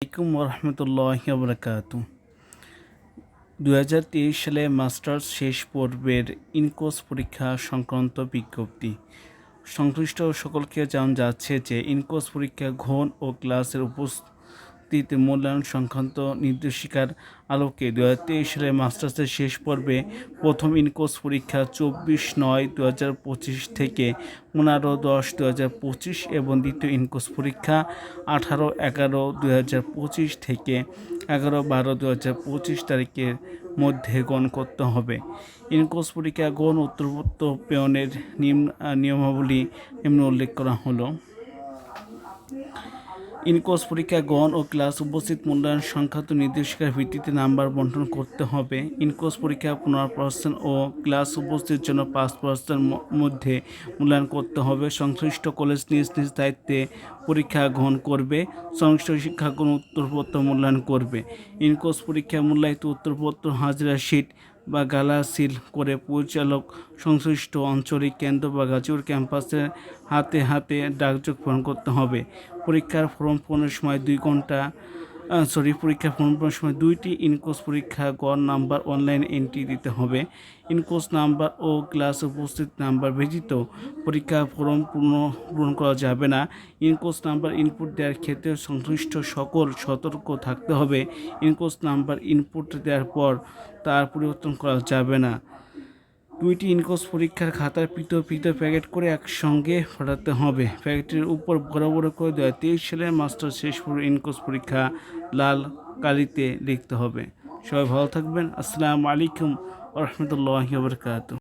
আসসালামু আলাইকুম রহমতুল্লাহি বারাকাতু। 2023 সালে মাস্টার্স শেষ পর্বের ইনকোর্স পরীক্ষা সংক্রান্ত বিজ্ঞপ্তি। সংশ্লিষ্ট সকলকে জানানো যাচ্ছে যে ইনকোর্স পরীক্ষা ঘন ও ক্লাসের উপস্থিতি মূল্যায়ন সংক্রান্ত নির্দেশিকার আলোকে 2023 সালে মাস্টার্সের শেষ পর্বে প্রথম ইনকোর্স পরীক্ষা 24/9/2025 থেকে 15/10/2025 এবং দ্বিতীয় ইনকোর্স পরীক্ষা 18/11/2025 থেকে 11/12/2025 তারিখের মধ্যে গ্রহণ করতে হবে। ইনকোর্স পরীক্ষা গ্রহণ উত্তরপত্র প্রেরণের নিয়মাবলী নিম্নে উল্লেখ করা হলো। ইনকোর্স পরীক্ষা গ্রহণ ও ক্লাস উপস্থিত মূল্যায়ন সংক্রান্ত নির্দেশিকার ভিত্তিতে নাম্বার বন্টন করতে হবে। ইনকোর্স পরীক্ষা 15% ও ক্লাস উপস্থিতির জন্য 5% মধ্যে মূল্যায়ন করতে হবে। সংশ্লিষ্ট কলেজ নিজ নিজ দায়িত্বে পরীক্ষা গ্রহণ করবে। সংশ্লিষ্ট শিক্ষাগণ উত্তরপত্র মূল্যায়ন করবে। ইনকোর্স পরীক্ষা মূল্যায়িত উত্তরপত্র হাজিরা শিট বা গালা সিল করে পরিচালক সংশ্লিষ্ট আঞ্চলিক কেন্দ্র বা গাজীপুর ক্যাম্পাসের হাতে হাতে ডাকযোগে প্রেরণ করতে হবে। পরীক্ষার ফর্ম পূরণের সময় 2 ঘন্টা পরীক্ষার ফর্ম পূরণের সময় 2টি ইনকোর্স পরীক্ষা গড় নাম্বার অনলাইন এন্ট্রি দিতে হবে। ইনকোর্স নাম্বার ও ক্লাস উপস্থিত নাম্বার ব্যতীত পরীক্ষা ফর্ম পূরণ করা যাবে না। ইনকোর্স নাম্বার ইনপুট দেওয়ার ক্ষেত্রে সংশ্লিষ্ট সকল সতর্ক থাকতে হবে। ইনকোর্স নাম্বার ইনপুট দেওয়ার পর তার পরিবর্তন করা যাবে না। 2টি ইনকোর্স পরীক্ষার খাতার পৃথক প্যাকেট করে একসঙ্গে পাঠাতে হবে। প্যাকেটের উপর বড় বড় করে 2023 সালের মাস্টার শেষ পর্বের ইনকোর্স পরীক্ষা লাল কালিতে লিখতে হবে। সবাই ভালো থাকবেন। আসসালামু আলাইকুম রহমতুল্লাহি বারাকাতুহু।